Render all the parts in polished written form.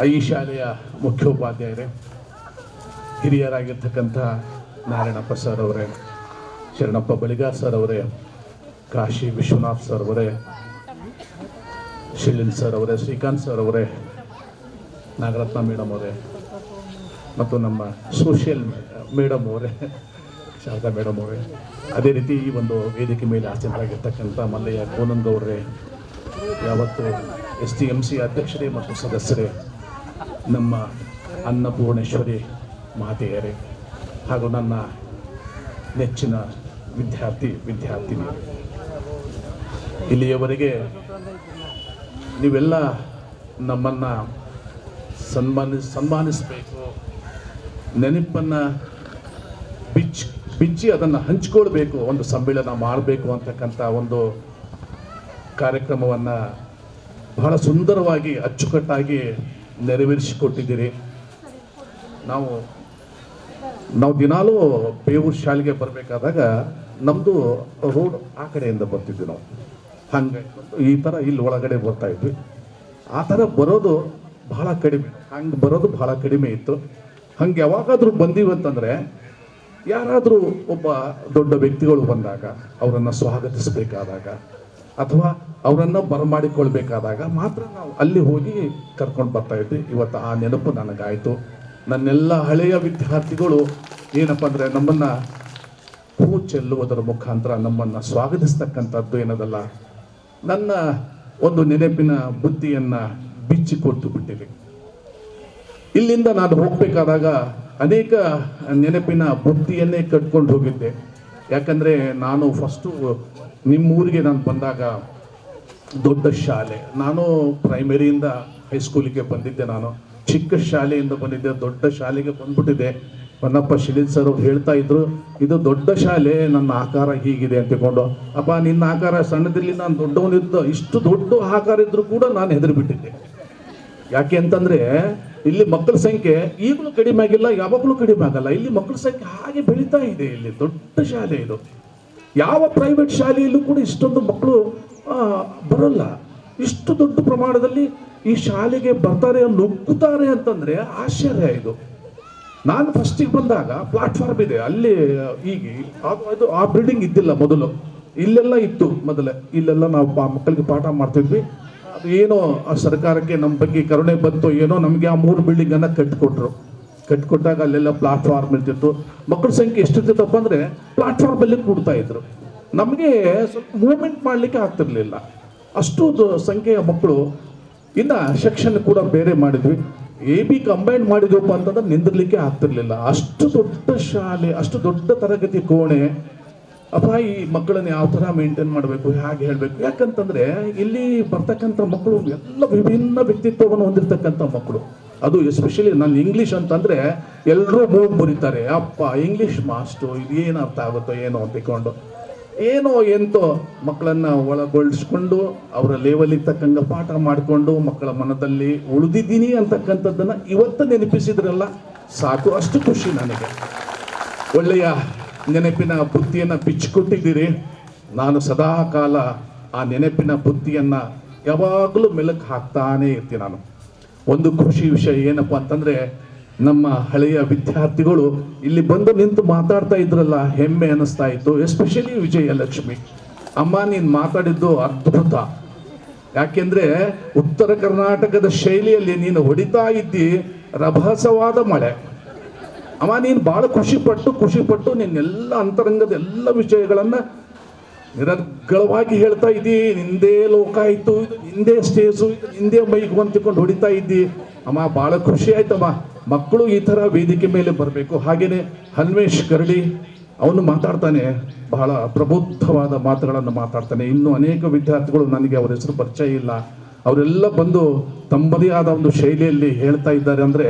ಈ ಶಾಲೆಯ ಮುಖ್ಯೋಪಾಧ್ಯಾಯರೇ, ಹಿರಿಯರಾಗಿರ್ತಕ್ಕಂಥ ನಾರಾಯಣಪ್ಪ ಸರ್ ಅವರೇ, ಶರಣಪ್ಪ ಬಳಿಗಾರ್ ಸರ್ ಅವರೇ, ಕಾಶಿ ವಿಶ್ವನಾಥ್ ಸರ್ ಅವರೇ, ಶಿಲಿನ್ ಸರ್ ಅವರೇ, ಶ್ರೀಕಾಂತ್ ಸರ್ ಅವರೇ, ನಾಗರತ್ನ ಮೇಡಮ್ ಅವರೇ, ಮತ್ತು ನಮ್ಮ ಸೋಷಿಯಲ್ ಮೇಡಮ್ ಅವರೇ, ಶಾರದಾ ಮೇಡಮ್ ಅವರೇ, ಅದೇ ರೀತಿ ಈ ಒಂದು ವೇದಿಕೆ ಮೇಲೆ ಆಸೀನರಾಗಿರ್ತಕ್ಕಂಥ ಮಲ್ಲಯ್ಯ ಕೋನಂಗೌಡ್ರೆ, ಯಾವತ್ತು STMC ಅಧ್ಯಕ್ಷರೇ ಮತ್ತು ಸದಸ್ಯರೇ, ನಮ್ಮ ಅನ್ನಪೂರ್ಣೇಶ್ವರಿ ಮಾತೆಯರೇ, ಹಾಗೂ ನನ್ನ ನೆಚ್ಚಿನ ವಿದ್ಯಾರ್ಥಿನಿ, ಇಲ್ಲಿಯವರೆಗೆ ನೀವೆಲ್ಲ ನಮ್ಮನ್ನು ಸನ್ಮಾನಿಸಬೇಕು, ನೆನಪನ್ನು ಬಿಚ್ಚಿ ಅದನ್ನು ಹಂಚ್ಕೊಳ್ಬೇಕು, ಒಂದು ಸಮ್ಮೇಳನ ಮಾಡಬೇಕು ಅಂತಕ್ಕಂಥ ಒಂದು ಕಾರ್ಯಕ್ರಮವನ್ನು ಬಹಳ ಸುಂದರವಾಗಿ ಅಚ್ಚುಕಟ್ಟಾಗಿ ನೆರವೇರಿಸಿಕೊಟ್ಟಿದ್ದೀರಿ. ನಾವು ದಿನಾಲೂ ಬೇವೂರು ಶಾಲೆಗೆ ಬರಬೇಕಾದಾಗ ನಮ್ಮದು ರೋಡ್ ಆ ಕಡೆಯಿಂದ ಬರ್ತಿದ್ವಿ ನಾವು, ಹಂಗೆ ಈ ಥರ ಇಲ್ಲಿ ಒಳಗಡೆ ಬರ್ತಾ ಇದ್ವಿ. ಆ ಥರ ಬರೋದು ಬಹಳ ಕಡಿಮೆ ಇತ್ತು. ಹಂಗೆ ಯಾವಾಗಾದರೂ ಬಂದೀವಂತಂದರೆ ಯಾರಾದರೂ ಒಬ್ಬ ದೊಡ್ಡ ವ್ಯಕ್ತಿಗಳು ಬಂದಾಗ ಅವರನ್ನು ಸ್ವಾಗತಿಸಬೇಕಾದಾಗ ಅಥವಾ ಅವರನ್ನು ಬರಮಾಡಿಕೊಳ್ಬೇಕಾದಾಗ ಮಾತ್ರ ನಾವು ಅಲ್ಲಿ ಹೋಗಿ ಕರ್ಕೊಂಡು ಬರ್ತಾ ಇದ್ವಿ. ಇವತ್ತು ಆ ನೆನಪು ನನಗಾಯಿತು. ನನ್ನೆಲ್ಲ ಹಳೆಯ ವಿದ್ಯಾರ್ಥಿಗಳು ಏನಪ್ಪ ಅಂದರೆ ನಮ್ಮನ್ನು ಹೂ ಚೆಲ್ಲುವುದರ ಮುಖಾಂತರ ನಮ್ಮನ್ನು ಸ್ವಾಗತಿಸ್ತಕ್ಕಂಥದ್ದು ಏನದಲ್ಲ, ನನ್ನ ಒಂದು ನೆನಪಿನ ಬುದ್ಧಿಯನ್ನು ಬಿಚ್ಚಿಕೊಟ್ಟು ಬಿಟ್ಟಿದೆ. ಇಲ್ಲಿಂದ ನಾನು ಹೋಗಬೇಕಾದಾಗ ಅನೇಕ ನೆನಪಿನ ಬುದ್ಧಿಯನ್ನೇ ಕಟ್ಕೊಂಡು ಹೋಗಿದ್ದೆ. ಯಾಕಂದರೆ ನಾನು ಫಸ್ಟು ನಿಮ್ಮೂರಿಗೆ ನಾನು ಬಂದಾಗ ದೊಡ್ಡ ಶಾಲೆ, ನಾನು ಪ್ರೈಮರಿಯಿಂದ ಹೈಸ್ಕೂಲಿಗೆ ಬಂದಿದ್ದೆ. ನಾನು ಚಿಕ್ಕ ಶಾಲೆಯಿಂದ ಬಂದಿದ್ದೆ, ದೊಡ್ಡ ಶಾಲೆಗೆ ಬಂದ್ಬಿಟ್ಟಿದ್ದೆ. ಹೊನ್ನಪ್ಪ ಶಿಲಿನ್ ಸರ್ ಅವ್ರು ಹೇಳ್ತಾ ಇದ್ರು, ಇದು ದೊಡ್ಡ ಶಾಲೆ, ನನ್ನ ಆಕಾರ ಹೀಗಿದೆ ಅಂತಿಕೊಂಡು. ಅಪ್ಪ ನಿನ್ನ ಆಕಾರ ಸಣ್ಣದಿರಲಿ, ನಾನು ದೊಡ್ಡವನಿದ್ದ, ಇಷ್ಟು ದೊಡ್ಡ ಆಕಾರ ಇದ್ರೂ ಕೂಡ ನಾನು ಹೆದರಿಬಿಟ್ಟಿದ್ದೆ. ಯಾಕೆ ಅಂತಂದರೆ ಇಲ್ಲಿ ಮಕ್ಕಳ ಸಂಖ್ಯೆ ಈಗಲೂ ಕಡಿಮೆ ಆಗಿಲ್ಲ, ಯಾವಾಗಲೂ ಕಡಿಮೆ ಆಗಲ್ಲ. ಇಲ್ಲಿ ಮಕ್ಕಳ ಸಂಖ್ಯೆ ಹಾಗೆ ಬೆಳೀತಾ ಇದೆ. ಇಲ್ಲಿ ದೊಡ್ಡ ಶಾಲೆ ಇದು. ಯಾವ ಪ್ರೈವೇಟ್ ಶಾಲೆಯಲ್ಲೂ ಕೂಡ ಇಷ್ಟೊಂದು ಮಕ್ಕಳು ಬರೋಲ್ಲ. ಇಷ್ಟು ದೊಡ್ಡ ಪ್ರಮಾಣದಲ್ಲಿ ಈ ಶಾಲೆಗೆ ಬರ್ತಾರೆ, ನುಗ್ಗುತ್ತಾರೆ ಅಂತಂದರೆ ಆಶ್ಚರ್ಯ ಇದು. ನಾನು ಫಸ್ಟಿಗೆ ಬಂದಾಗ ಪ್ಲಾಟ್ಫಾರ್ಮ್ ಇದೆ ಅಲ್ಲಿ, ಈಗ ಅದು ಆ ಬಿಲ್ಡಿಂಗ್ ಇದ್ದಿಲ್ಲ ಮೊದಲು, ಇಲ್ಲೆಲ್ಲ ಇತ್ತು ಮೊದಲೇ. ಇಲ್ಲೆಲ್ಲ ನಾವು ಮಕ್ಕಳಿಗೆ ಪಾಠ ಮಾಡ್ತಿದ್ವಿ. ಅದು ಏನೋ ಆ ಸರ್ಕಾರಕ್ಕೆ ನಮ್ಮ ಬಗ್ಗೆ ಕರುಣೆ ಬಂತು ಏನೋ, ನಮಗೆ ಆ 3 ಬಿಲ್ಡಿಂಗನ್ನು ಕಟ್ಟಿಕೊಟ್ಟಾಗ ಅಲ್ಲೆಲ್ಲ ಪ್ಲಾಟ್ಫಾರ್ಮ್ ಇರ್ತಿತ್ತು. ಮಕ್ಕಳ ಸಂಖ್ಯೆ ಎಷ್ಟಿರ್ತೈತಪ್ಪ ಅಂದರೆ ಪ್ಲಾಟ್ಫಾರ್ಮಲ್ಲಿ ಕೂಡ್ತಾ ಇದ್ರು. ನಮಗೆ ಸ್ವಲ್ಪ ಮೂವ್ಮೆಂಟ್ ಮಾಡಲಿಕ್ಕೆ ಆಗ್ತಿರ್ಲಿಲ್ಲ, ಅಷ್ಟು ಸಂಖ್ಯೆಯ ಮಕ್ಕಳು. ಇನ್ನು ಸೆಕ್ಷನ್ ಕೂಡ ಬೇರೆ ಮಾಡಿದ್ವಿ, AB ಕಂಬೈನ್ ಮಾಡಿದ್ವಪ್ಪ ಅಂತಂದ್ರೆ ನಿಂದಿರ್ಲಿಕ್ಕೆ ಆಗ್ತಿರ್ಲಿಲ್ಲ. ಅಷ್ಟು ದೊಡ್ಡ ಶಾಲೆ, ಅಷ್ಟು ದೊಡ್ಡ ತರಗತಿ ಕೋಣೆ. ಅಪ್ಪ ಈ ಮಕ್ಕಳನ್ನು ಯಾವ ಥರ ಮೇಂಟೈನ್ ಮಾಡಬೇಕು, ಹೇಗೆ ಹೇಳಬೇಕು. ಯಾಕಂತಂದರೆ ಇಲ್ಲಿ ಬರ್ತಕ್ಕಂಥ ಮಕ್ಕಳು ಎಲ್ಲ ವಿಭಿನ್ನ ವ್ಯಕ್ತಿತ್ವವನ್ನು ಹೊಂದಿರತಕ್ಕಂಥ ಮಕ್ಕಳು. ಅದು ಎಸ್ಪೆಷಲಿ ನಾನು ಇಂಗ್ಲೀಷ್ ಅಂತಂದರೆ ಎಲ್ಲರೂ ಮೂಗು ಮುರಿತಾರೆ, ಅಪ್ಪ ಇಂಗ್ಲೀಷ್ ಮಾಸ್ಟು ಇದು ಏನು ಅರ್ಥ ಆಗುತ್ತೋ ಏನೋ ಅಂತಿಕೊಂಡು ಏನೋ ಎಂತೋ ಮಕ್ಕಳನ್ನು ಒಳಗೊಳಿಸ್ಕೊಂಡು ಅವರ ಲೆವೆಲಿಗೆ ತಕ್ಕಂಗೆ ಪಾಠ ಮಾಡಿಕೊಂಡು ಮಕ್ಕಳ ಮನದಲ್ಲಿ ಉಳಿದಿದ್ದೀನಿ ಅಂತಕ್ಕಂಥದ್ದನ್ನು ಇವತ್ತು ನೆನಪಿಸಿದ್ರಲ್ಲ ಸಾಕು, ಅಷ್ಟು ಖುಷಿ ನನಗೆ. ಒಳ್ಳೆಯ ನೆನಪಿನ ಬುದ್ಧಿಯನ್ನು ಬಿಚ್ಚಿಕೊಟ್ಟಿದ್ದೀರಿ. ನಾನು ಸದಾ ಕಾಲ ಆ ನೆನಪಿನ ಬುದ್ಧಿಯನ್ನು ಯಾವಾಗಲೂ ಮೆಲುಕು ಹಾಕ್ತಾನೇ ಇರ್ತೀನಿ. ನಾನು ಒಂದು ಖುಷಿ ವಿಷಯ ಏನಪ್ಪ ಅಂತಂದರೆ, ನಮ್ಮ ಹಳೆಯ ವಿದ್ಯಾರ್ಥಿಗಳು ಇಲ್ಲಿ ಬಂದು ನಿಂತು ಮಾತಾಡ್ತಾ ಇದ್ರಲ್ಲ, ಹೆಮ್ಮೆ ಅನ್ನಿಸ್ತಾ ಇತ್ತು. ಎಸ್ಪೆಷಲಿ ವಿಜಯಲಕ್ಷ್ಮಿ ಅಮ್ಮ, ನೀನು ಮಾತಾಡಿದ್ದು ಅದ್ಭುತ. ಯಾಕೆಂದರೆ ಉತ್ತರ ಕರ್ನಾಟಕದ ಶೈಲಿಯಲ್ಲಿ ನೀನು ಹೊಡಿತಾ ಇದ್ದಿ ರಭಸವಾದ ಮಳೆ. ಅಮ್ಮ, ನೀನು ಭಾಳ ಖುಷಿಪಟ್ಟು ನಿನ್ನೆಲ್ಲ ಅಂತರಂಗದ ಎಲ್ಲ ವಿಷಯಗಳನ್ನು ನಿರರ್ಗಳವಾಗಿ ಹೇಳ್ತಾ ಇದ್ದಿ. ನಿಂದೇ ಲೋಕ ಆಯಿತು, ಇದು ನಿಂದೇ ಸ್ಟೇಜು, ಇದು ನಿಂದೇ ಮೈಕ್ ಅಂತಿಕೊಂಡು ಹೊಡಿತಾ ಇದ್ದಿ. ಅಮ್ಮ, ಭಾಳ ಖುಷಿ ಆಯ್ತಮ್ಮ. ಮಕ್ಕಳು ಈ ಥರ ವೇದಿಕೆ ಮೇಲೆ ಬರಬೇಕು. ಹಾಗೆಯೇ ಹನ್ಮೇಶ್ ಕರಡಿ ಅವನು ಮಾತಾಡ್ತಾನೆ, ಬಹಳ ಪ್ರಬುದ್ಧವಾದ ಮಾತುಗಳನ್ನು ಮಾತಾಡ್ತಾನೆ. ಇನ್ನೂ ಅನೇಕ ವಿದ್ಯಾರ್ಥಿಗಳು, ನನಗೆ ಅವರ ಹೆಸರು ಪರಿಚಯ ಇಲ್ಲ, ಅವರೆಲ್ಲ ಬಂದು ತಮ್ಮದೇ ಆದ ಒಂದು ಶೈಲಿಯಲ್ಲಿ ಹೇಳ್ತಾ ಇದ್ದಾರೆ. ಅಂದರೆ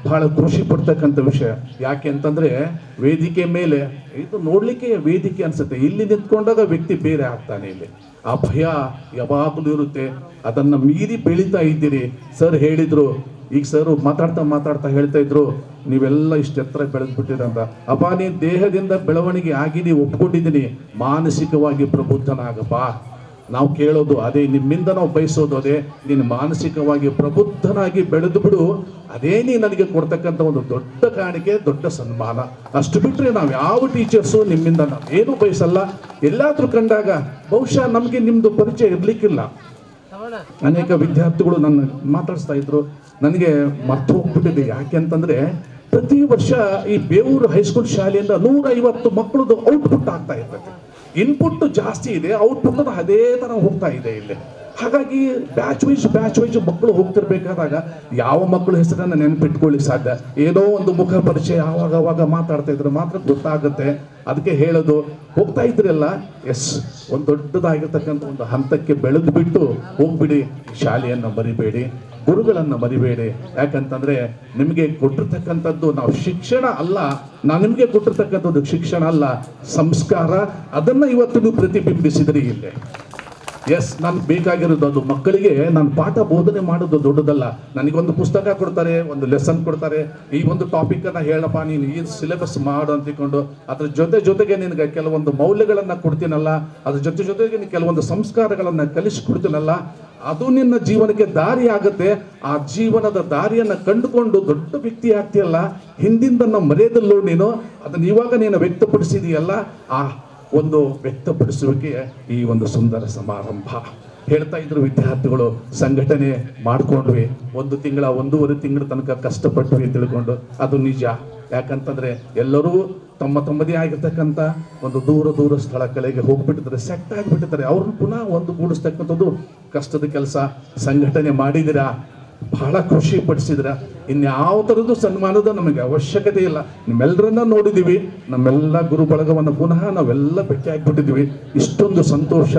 ಬಹಳ ಖುಷಿ ಪಡ್ತಕ್ಕಂಥ ವಿಷಯ. ಯಾಕೆ ಅಂತಂದರೆ ವೇದಿಕೆ ಮೇಲೆ ಇದು ನೋಡಲಿಕ್ಕೆ ವೇದಿಕೆ ಅನಿಸುತ್ತೆ, ಇಲ್ಲಿ ನಿಂತ್ಕೊಂಡಾಗ ವ್ಯಕ್ತಿ ಬೇರೆ ಆಗ್ತಾನೆ. ಇಲ್ಲಿ ಆ ಭಯ ಯಾವಾಗಲೂ ಇರುತ್ತೆ. ಅದನ್ನು ಮೀರಿ ಬೆಳೀತಾ ಇದ್ದೀರಿ. ಸರ್ ಹೇಳಿದರು, ಈಗ ಸರ್ ಮಾತಾಡ್ತಾ ಹೇಳ್ತಾ ಇದ್ರು, ನೀವೆಲ್ಲ ಇಷ್ಟು ಎತ್ತರ ಬೆಳೆದ್ಬಿಟ್ಟಿರಂತ. ಅಪ್ಪ, ನೀನು ದೇಹದಿಂದ ಬೆಳವಣಿಗೆ ಆಗಿ ನೀವು ಒಪ್ಕೊಂಡಿದ್ದೀನಿ, ಮಾನಸಿಕವಾಗಿ ಪ್ರಬುದ್ಧನಾಗಪ್ಪ. ನಾವು ಕೇಳೋದು ಅದೇ, ನಿಮ್ಮಿಂದ ನಾವು ಬಯಸೋದು ಅದೇ. ನೀನು ಮಾನಸಿಕವಾಗಿ ಪ್ರಬುದ್ಧನಾಗಿ ಬೆಳೆದು ಬಿಡು, ಅದೇ ನೀ ನನಗೆ ಕೊಡ್ತಕ್ಕಂಥ ಒಂದು ದೊಡ್ಡ ಕಾಣಿಕೆ, ದೊಡ್ಡ ಸನ್ಮಾನ. ಅಷ್ಟು ಬಿಟ್ಟರೆ ನಾವು ಯಾವ ಟೀಚರ್ಸು ನಿಮ್ಮಿಂದ ನಾವೇನು ಬಯಸಲ್ಲ. ಎಲ್ಲಾದ್ರೂ ಕಂಡಾಗ ಬಹುಶಃ ನಮಗೆ ನಿಮ್ಮದು ಪರಿಚಯ ಇರಲಿಕ್ಕಿಲ್ಲ. ಅನೇಕ ವಿದ್ಯಾರ್ಥಿಗಳು ನನ್ನ ಮಾತಾಡಿಸ್ತಾ ಇದ್ರು, ನನಗೆ ಮರ್ತು ಹೋಗ್ಬಿಟ್ಟಿದೆ. ಯಾಕೆ ಅಂತಂದರೆ ಪ್ರತಿ ವರ್ಷ ಈ ಬೇವೂರು ಹೈಸ್ಕೂಲ್ ಶಾಲೆಯಿಂದ 150 ಮಕ್ಕಳದು ಔಟ್ಪುಟ್ ಆಗ್ತಾ ಇರ್ತದೆ. ಇನ್ಪುಟ್ ಜಾಸ್ತಿ ಇದೆ, ಔಟ್ಪುಟ್ ಅದೇ ಥರ ಹೋಗ್ತಾ ಇದೆ ಇಲ್ಲಿ. ಹಾಗಾಗಿ ಬ್ಯಾಚ್ ವೈಸ್ ಮಕ್ಕಳು ಹೋಗ್ತಿರ್ಬೇಕಾದಾಗ ಯಾವ ಮಕ್ಕಳ ಹೆಸರನ್ನು ನೆನಪಿಟ್ಕೊಳ್ಳಿ ಸಾಧ್ಯ? ಏನೋ ಒಂದು ಮುಖ ಪರಿಚಯ ಆವಾಗ ಮಾತಾಡ್ತಾ ಇದ್ರೆ ಮಾತ್ರ ಗೊತ್ತಾಗುತ್ತೆ. ಅದಕ್ಕೆ ಹೇಳೋದು, ಹೋಗ್ತಾ ಇದ್ರಲ್ಲ, ಎಸ್, ಒಂದು ದೊಡ್ಡದಾಗಿರ್ತಕ್ಕಂಥ ಒಂದು ಹಂತಕ್ಕೆ ಬೆಳೆದು ಬಿಟ್ಟು ಹೋಗ್ಬಿಡಿ. ಶಾಲೆಯನ್ನು ಮರಿಬೇಡಿ, ಗುರುಗಳನ್ನು ಮರಿಬೇಡಿ. ಯಾಕಂತಂದ್ರೆ ನಿಮಗೆ ಕೊಟ್ಟಿರ್ತಕ್ಕಂಥದ್ದು ನಾವು ಶಿಕ್ಷಣ ಅಲ್ಲ, ನಾನು ನಿಮಗೆ ಕೊಟ್ಟಿರ್ತಕ್ಕಂಥದ್ದು ಶಿಕ್ಷಣ ಅಲ್ಲ, ಸಂಸ್ಕಾರ. ಅದನ್ನು ಇವತ್ತು ನೀವು ಪ್ರತಿಬಿಂಬಿಸಿದ್ರಿ ಇಲ್ಲೇ. ಎಸ್, ನಾನು ಬೇಕಾಗಿರೋದು ಅದು. ಮಕ್ಕಳಿಗೆ ನಾನು ಪಾಠ ಬೋಧನೆ ಮಾಡೋದು ದೊಡ್ಡದಲ್ಲ. ನನಗೊಂದು ಪುಸ್ತಕ ಕೊಡ್ತಾರೆ, ಒಂದು ಲೆಸನ್ ಕೊಡ್ತಾರೆ, ಈ ಒಂದು ಟಾಪಿಕನ್ನು ಹೇಳಪ್ಪ, ನೀನು ಈ ಸಿಲೆಬಸ್ ಮಾಡು ಅಂತಿಕೊಂಡು ಅದ್ರ ಜೊತೆಗೆ ನಿನಗೆ ಕೆಲವೊಂದು ಮೌಲ್ಯಗಳನ್ನು ಕೊಡ್ತೀನಲ್ಲ, ಅದ್ರ ಜೊತೆಗೆ ನೀನು ಕೆಲವೊಂದು ಸಂಸ್ಕಾರಗಳನ್ನು ಕಲಿಸ್ಕೊಡ್ತೀನಲ್ಲ, ಅದು ನಿನ್ನ ಜೀವನಕ್ಕೆ ದಾರಿ ಆಗುತ್ತೆ. ಆ ಜೀವನದ ದಾರಿಯನ್ನು ಕಂಡುಕೊಂಡು ದೊಡ್ಡ ವ್ಯಕ್ತಿ ಆಗ್ತೀಯಲ್ಲ, ಹಿಂದಿಂದನ್ನು ಮರೆಯದಲ್ಲೂ ನೀನು ಅದನ್ನು ಇವಾಗ ನೀನು ವ್ಯಕ್ತಪಡಿಸಿದೆಯಲ್ಲ, ಆ ಒಂದು ವ್ಯಕ್ತಪಡಿಸುವಿಕೆ ಈ ಒಂದು ಸುಂದರ ಸಮಾರಂಭ. ಹೇಳ್ತಾ ಇದ್ರು ವಿದ್ಯಾರ್ಥಿಗಳು, ಸಂಘಟನೆ ಮಾಡ್ಕೊಂಡ್ವಿ, 1 ತಿಂಗಳ 1.5 ತಿಂಗಳ ತನಕ ಕಷ್ಟಪಟ್ವಿ ತಿಳ್ಕೊಂಡು. ಅದು ನಿಜ. ಯಾಕಂತಂದ್ರೆ ಎಲ್ಲರೂ ತಮ್ಮದೇ ಆಗಿರ್ತಕ್ಕಂಥ ಒಂದು ದೂರ ಸ್ಥಳಗಳಿಗೆ ಹೋಗ್ಬಿಟ್ಟಿದ್ದಾರೆ, ಸೆಟ್ ಆಗಿಬಿಟ್ಟಿದ್ದಾರೆ. ಅವ್ರನ್ನ ಪುನಃ ಒಂದು ಗೂಡಿಸ್ತಕ್ಕಂಥದ್ದು ಕಷ್ಟದ ಕೆಲಸ. ಸಂಘಟನೆ ಮಾಡಿದಿರಾ, ಬಹಳ ಖುಷಿ ಪಡಿಸಿದ್ರ. ಇನ್ಯಾವ ಥರದ್ದು ಸನ್ಮಾನದ ನಮಗೆ ಅವಶ್ಯಕತೆ ಇಲ್ಲ. ನಿಮ್ಮೆಲ್ಲರನ್ನ ನೋಡಿದ್ದೀವಿ, ನಮ್ಮೆಲ್ಲ ಗುರು ಬಳಗವನ್ನು ಪುನಃ ನಾವೆಲ್ಲ ಭೇಟಿ ಆಗಿಬಿಟ್ಟಿದ್ವಿ. ಇಷ್ಟೊಂದು ಸಂತೋಷ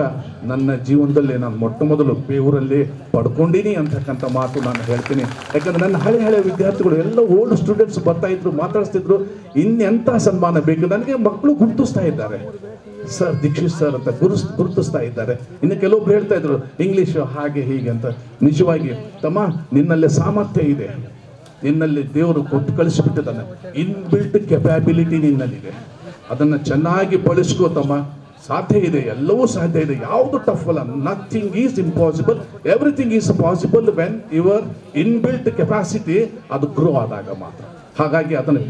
ನನ್ನ ಜೀವನದಲ್ಲಿ ನಾನು ಮೊಟ್ಟ ಮೊದಲು ಬೇವೂರಲ್ಲಿ ಪಡ್ಕೊಂಡಿನಿ ಅಂತಕ್ಕಂಥ ಮಾತು ನಾನು ಹೇಳ್ತೀನಿ. ಯಾಕಂದ್ರೆ ನನ್ನ ಹಳೆ ವಿದ್ಯಾರ್ಥಿಗಳು ಎಲ್ಲ ಓಲ್ಡ್ ಸ್ಟೂಡೆಂಟ್ಸ್ ಬರ್ತಾ ಇದ್ರು, ಮಾತಾಡಿಸ್ತಿದ್ರು, ಇನ್ನೆಂಥ ಸನ್ಮಾನ ಬೇಕು ನನಗೆ. ಮಕ್ಕಳು ಗುರುತಿಸ್ತಾ ಇದ್ದಾರೆ, ಸರ್ ದೀಕ್ಷಿತ್ ಸರ್ ಅಂತ ಗುರುತಿಸ್ತಾ ಇದ್ದಾರೆ. ಇನ್ನು ಕೆಲವೊಬ್ರು ಹೇಳ್ತಾ ಇದ್ರು ಇಂಗ್ಲಿಷ್ ಹಾಗೆ ಹೀಗೆ ಅಂತ. ನಿಜವಾಗಿ ತಮ್ಮ, ನಿನ್ನಲ್ಲಿ ಸಾಮರ್ಥ್ಯ ಇದೆ, ನಿನ್ನಲ್ಲಿ ದೇವರು ಕೊಟ್ಟು ಕಳಿಸಿಬಿಟ್ಟಿದ್ದಾನೆ. ಇನ್ಬಿಲ್ಟ್ ಕೆಪಾಬಿಲಿಟಿ ನಿನ್ನಲ್ಲಿದೆ, ಅದನ್ನು ಚೆನ್ನಾಗಿ ಬಳಸ್ಕೋ ತಮ್ಮ. ಸಾಧ್ಯ ಇದೆ, ಎಲ್ಲವೂ ಸಾಧ್ಯ ಇದೆ, ಯಾವುದು ಟಫ್ ಅಲ್ಲ. Nothing is impossible, everything is possible when your inbuilt capacity ಅದು ಗ್ರೋ ಆದಾಗ ಮಾತ್ರ. ಹಾಗಾಗಿ ಅದನ್ನು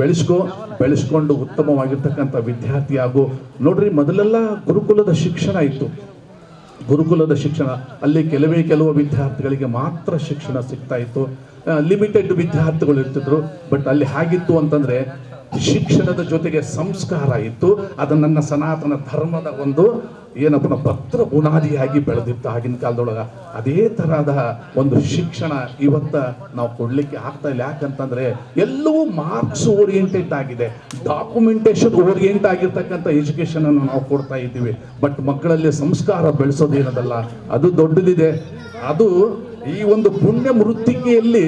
ಬೆಳೆಸ್ಕೊಂಡು ಉತ್ತಮವಾಗಿರ್ತಕ್ಕಂಥ ವಿದ್ಯಾರ್ಥಿ ಆಗು. ನೋಡ್ರಿ, ಮೊದಲೆಲ್ಲ ಗುರುಕುಲದ ಶಿಕ್ಷಣ ಇತ್ತು. ಗುರುಕುಲದ ಶಿಕ್ಷಣ ಅಲ್ಲಿ ಕೆಲವು ವಿದ್ಯಾರ್ಥಿಗಳಿಗೆ ಮಾತ್ರ ಶಿಕ್ಷಣ ಸಿಗ್ತಾ ಇತ್ತು, ಲಿಮಿಟೆಡ್ ವಿದ್ಯಾರ್ಥಿಗಳು ಇರ್ತಿದ್ರು. ಬಟ್ ಅಲ್ಲಿ ಹೇಗಿತ್ತು ಅಂತಂದ್ರೆ ಶಿಕ್ಷಣದ ಜೊತೆಗೆ ಸಂಸ್ಕಾರ ಇತ್ತು. ಅದು ನನ್ನ ಸನಾತನ ಧರ್ಮದ ಒಂದು ಏನಪ್ಪನ ಪತ್ರ ಬುನಾದಿಯಾಗಿ ಬೆಳೆದಿತ್ತು ಆಗಿನ ಕಾಲದೊಳಗೆ. ಅದೇ ಥರದ ಒಂದು ಶಿಕ್ಷಣ ಇವತ್ತ ನಾವು ಕೊಡಲಿಕ್ಕೆ ಆಗ್ತಾ ಇಲ್ಲ. ಯಾಕಂತಂದ್ರೆ ಎಲ್ಲವೂ ಮಾರ್ಕ್ಸ್ ಓರಿಯೆಂಟೆಡ್ ಆಗಿದೆ, ಡಾಕ್ಯುಮೆಂಟೇಶನ್ ಓರಿಯೆಂಟ್ ಆಗಿರ್ತಕ್ಕಂಥ ಎಜುಕೇಶನ್ ಅನ್ನು ನಾವು ಕೊಡ್ತಾ ಇದ್ದೀವಿ. ಬಟ್ ಮಕ್ಕಳಲ್ಲಿ ಸಂಸ್ಕಾರ ಬೆಳೆಸೋದೇನದಲ್ಲ, ಅದು ದೊಡ್ಡದಿದೆ. ಅದು ಈ ಒಂದು ಪುಣ್ಯ ಮೃತ್ತಿಕೆಯಲ್ಲಿ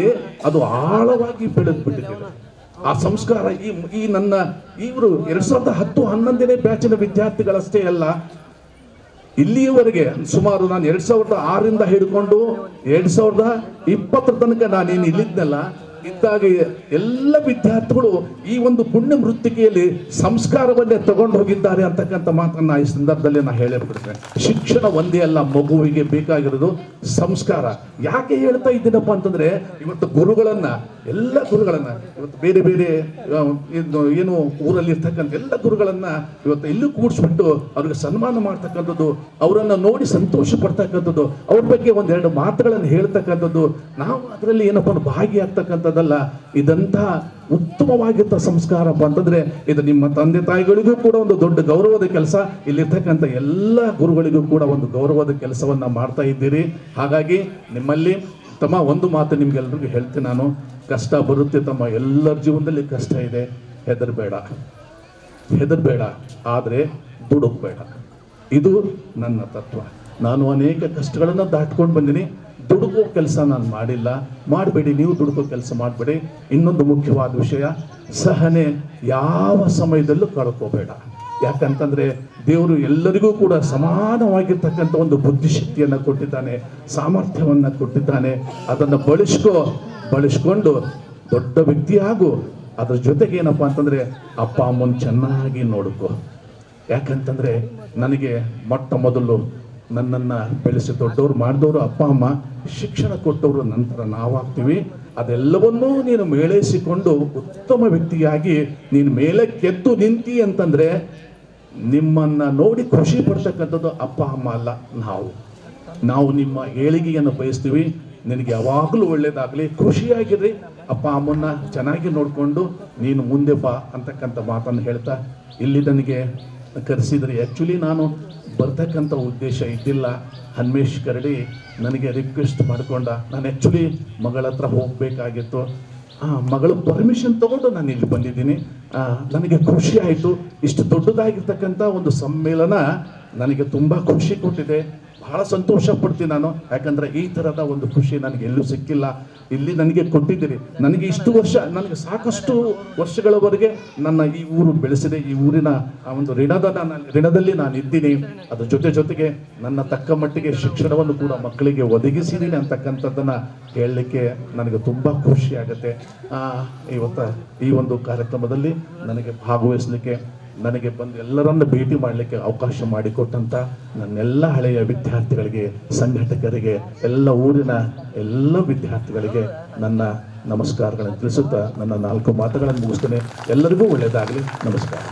ಅದು ಆಳವಾಗಿ ಬೆಳೆದು ಬಿಟ್ಟಿದೆ ಆ ಸಂಸ್ಕಾರ. ಈ ನನ್ನ ಇವರು 2010-11ನೇ ಬ್ಯಾಚಿನ ವಿದ್ಯಾರ್ಥಿಗಳಷ್ಟೇ ಅಲ್ಲ, ಇಲ್ಲಿಯವರೆಗೆ ಸುಮಾರು ನಾನು 2006ರಿಂದ ಹಿಡ್ಕೊಂಡು 2020 ತನಕ ನಾನೇನು ಇಲ್ಲಿದ್ನಲ್ಲ, ಇದ್ದಾಗ ಎಲ್ಲ ವಿದ್ಯಾರ್ಥಿಗಳು ಈ ಒಂದು ಪುಣ್ಯ ಮೃತ್ತಿಕೆಯಲ್ಲಿ ಸಂಸ್ಕಾರವನ್ನೇ ತಗೊಂಡು ಹೋಗಿದ್ದಾರೆ ಅಂತಕ್ಕಂಥ ಮಾತನ್ನ ಈ ಸಂದರ್ಭದಲ್ಲಿ ನಾನು ಹೇಳಬಿಡ್ತೇನೆ. ಶಿಕ್ಷಣ ಒಂದೇ ಅಲ್ಲ, ಮಗುವಿಗೆ ಬೇಕಾಗಿರೋದು ಸಂಸ್ಕಾರ. ಯಾಕೆ ಹೇಳ್ತಾ ಇದ್ದೀನಪ್ಪ ಅಂತಂದ್ರೆ, ಇವತ್ತು ಎಲ್ಲ ಗುರುಗಳನ್ನ ಇವತ್ತು ಬೇರೆ ಏನು ಊರಲ್ಲಿ ಇರ್ತಕ್ಕಂಥ ಎಲ್ಲ ಗುರುಗಳನ್ನ ಇವತ್ತು ಇಲ್ಲೂ ಕೂಡಿಸ್ಬಿಟ್ಟು ಅವ್ರಿಗೆ ಸನ್ಮಾನ ಮಾಡ್ತಕ್ಕಂಥದ್ದು, ಅವರನ್ನ ನೋಡಿ ಸಂತೋಷ ಪಡ್ತಕ್ಕಂಥದ್ದು, ಅವ್ರ ಬಗ್ಗೆ 1-2 ಮಾತುಗಳನ್ನು ಹೇಳ್ತಕ್ಕಂಥದ್ದು, ನಾವು ಅದರಲ್ಲಿ ಏನಪ್ಪ ಭಾಗಿಯಾಗ್ತಕ್ಕಂಥದ್ದಲ್ಲ. ಇದಂತ ಉತ್ತಮವಾಗಿದ್ದ ಸಂಸ್ಕಾರಪ್ಪ ಅಂತಂದ್ರೆ ಇದು ನಿಮ್ಮ ತಂದೆ ತಾಯಿಗಳಿಗೂ ಕೂಡ ಒಂದು ದೊಡ್ಡ ಗೌರವದ ಕೆಲಸ. ಇಲ್ಲಿರ್ತಕ್ಕಂಥ ಎಲ್ಲ ಗುರುಗಳಿಗೂ ಕೂಡ ಒಂದು ಗೌರವದ ಕೆಲಸವನ್ನ ಮಾಡ್ತಾ ಇದ್ದೀರಿ. ಹಾಗಾಗಿ ನಿಮ್ಮಲ್ಲಿ ತಮ್ಮ ಒಂದು ಮಾತು ನಿಮ್ಗೆಲ್ರಿಗೂ ಹೇಳ್ತೀನಿ ನಾನು, ಕಷ್ಟ ಬರುತ್ತೆ ತಮ್ಮ, ಎಲ್ಲರ ಜೀವನದಲ್ಲಿ ಕಷ್ಟ ಇದೆ, ಹೆದರ್ಬೇಡ, ಆದರೆ ದುಡುಕ್ಬೇಡ. ಇದು ನನ್ನ ತತ್ವ. ನಾನು ಅನೇಕ ಕಷ್ಟಗಳನ್ನು ದಾಟ್ಕೊಂಡು ಬಂದಿನಿ. ದುಡುಕೋ ಕೆಲಸ ನಾನು ಮಾಡಿಲ್ಲ, ಮಾಡಬೇಡಿ, ನೀವು ದುಡುಕೋ ಕೆಲಸ ಮಾಡಬೇಡಿ. ಇನ್ನೊಂದು ಮುಖ್ಯವಾದ ವಿಷಯ, ಸಹನೆ ಯಾವ ಸಮಯದಲ್ಲೂ ಕಳ್ಕೋಬೇಡ. ಯಾಕಂತಂದ್ರೆ ದೇವರು ಎಲ್ಲರಿಗೂ ಕೂಡ ಸಮಾನವಾಗಿರ್ತಕ್ಕಂಥ ಒಂದು ಬುದ್ಧಿಶಕ್ತಿಯನ್ನು ಕೊಟ್ಟಿದ್ದಾನೆ, ಸಾಮರ್ಥ್ಯವನ್ನು ಕೊಟ್ಟಿದ್ದಾನೆ. ಅದನ್ನು ಬಳಸ್ಕೊಂಡು ದೊಡ್ಡ ವ್ಯಕ್ತಿ ಆಗು. ಅದ್ರ ಜೊತೆಗೆ ಏನಪ್ಪಾ ಅಂತಂದ್ರೆ ಅಪ್ಪ ಅಮ್ಮನ ಚೆನ್ನಾಗಿ ನೋಡ್ಕೋ. ಯಾಕಂತಂದ್ರೆ ನನಗೆ ಮೊಟ್ಟ ಮೊದಲು ನನ್ನನ್ನು ಬೆಳೆಸಿ ದೊಡ್ಡವರು ಮಾಡಿದವರು ಅಪ್ಪ ಅಮ್ಮ, ಶಿಕ್ಷಣ ಕೊಟ್ಟವರು ನಂತರ ನಾವಾಗ್ತೀವಿ. ಅದೆಲ್ಲವನ್ನೂ ನೀನು ಮೇಳೈಸಿಕೊಂಡು ಉತ್ತಮ ವ್ಯಕ್ತಿಯಾಗಿ ನೀನು ಮೇಲೆ ಕೆದ್ದು ನಿಂತಿ ಅಂತಂದರೆ ನಿಮ್ಮನ್ನು ನೋಡಿ ಖುಷಿ ಪಡ್ತಕ್ಕಂಥದ್ದು ಅಪ್ಪ ಅಮ್ಮ ಅಲ್ಲ, ನಾವು ನಿಮ್ಮ ಏಳಿಗೆಯನ್ನು ಬಯಸ್ತೀವಿ. ನಿನಗೆ ಯಾವಾಗಲೂ ಒಳ್ಳೇದಾಗಲಿ, ಖುಷಿಯಾಗಿರ್ರಿ, ಅಪ್ಪ ಅಮ್ಮನ್ನ ಚೆನ್ನಾಗಿ ನೋಡಿಕೊಂಡು ನೀನು ಮುಂದೆ ಬಾ ಅಂತಕ್ಕಂಥ ಮಾತನ್ನು ಹೇಳ್ತಾ ಇಲ್ಲಿ ನನಗೆ ಕರೆಸಿದ್ರಿ. ಆ್ಯಕ್ಚುಲಿ ನಾನು ಬರ್ತಕ್ಕಂಥ ಉದ್ದೇಶ ಇದ್ದಿಲ್ಲ. ಹನ್ಮೇಶ್ ಕರಡಿ ನನಗೆ ರಿಕ್ವೆಸ್ಟ್ ಮಾಡಿಕೊಂಡ. ನಾನು ಆ್ಯಕ್ಚುಲಿ ಮಗಳ ಹತ್ರ ಹೋಗಬೇಕಾಗಿತ್ತು. ಮಗಳು ಪರ್ಮಿಷನ್ ತಗೊಂಡು ನಾನು ಇಲ್ಲಿ ಬಂದಿದ್ದೀನಿ. ನನಗೆ ಖುಷಿ ಆಯಿತು. ಇಷ್ಟು ದೊಡ್ಡದಾಗಿರ್ತಕ್ಕಂಥ ಒಂದು ಸಮ್ಮೇಳನ ನನಗೆ ತುಂಬ ಖುಷಿ ಕೊಟ್ಟಿದೆ. ಬಹಳ ಸಂತೋಷ ಪಡ್ತೀನಿ ನಾನು. ಯಾಕಂದರೆ ಈ ಥರದ ಒಂದು ಖುಷಿ ನನಗೆ ಎಲ್ಲೂ ಸಿಕ್ಕಿಲ್ಲ. ಇಲ್ಲಿ ನನಗೆ ಕೊಟ್ಟಿದ್ದೀರಿ. ನನಗೆ ಇಷ್ಟು ವರ್ಷ, ನನಗೆ ಸಾಕಷ್ಟು ವರ್ಷಗಳವರೆಗೆ ನನ್ನ ಈ ಊರು ಬೆಳೆಸಿದೆ. ಈ ಊರಿನ ಆ ಒಂದು ಋಣದಲ್ಲಿ ನಾನು ಇದ್ದೀನಿ. ಅದ್ರ ಜೊತೆಗೆ ನನ್ನ ತಕ್ಕ ಮಟ್ಟಿಗೆ ಶಿಕ್ಷಣವನ್ನು ಕೂಡ ಮಕ್ಕಳಿಗೆ ಒದಗಿಸಿದ್ದೀನಿ ಅಂತಕ್ಕಂಥದ್ದನ್ನು ಹೇಳಲಿಕ್ಕೆ ನನಗೆ ತುಂಬ ಖುಷಿ ಆಗುತ್ತೆ. ಇವತ್ತು ಈ ಒಂದು ಕಾರ್ಯಕ್ರಮದಲ್ಲಿ ನನಗೆ ಭಾಗವಹಿಸಲಿಕ್ಕೆ, ನನಗೆ ಬಂದು ಎಲ್ಲರನ್ನು ಭೇಟಿ ಮಾಡಲಿಕ್ಕೆ ಅವಕಾಶ ಮಾಡಿಕೊಟ್ಟಂಥ ನನ್ನೆಲ್ಲ ಹಳೆಯ ವಿದ್ಯಾರ್ಥಿಗಳಿಗೆ, ಸಂಘಟಕರಿಗೆ, ಎಲ್ಲ ಊರಿನ ಎಲ್ಲ ವಿದ್ಯಾರ್ಥಿಗಳಿಗೆ ನನ್ನ ನಮಸ್ಕಾರಗಳನ್ನು ತಿಳಿಸುತ್ತಾ ನನ್ನ 4 ಮಾತುಗಳನ್ನು ಮುಗಿಸ್ತೇನೆ. ಎಲ್ಲರಿಗೂ ಒಳ್ಳೆಯದಾಗಲಿ. ನಮಸ್ಕಾರ.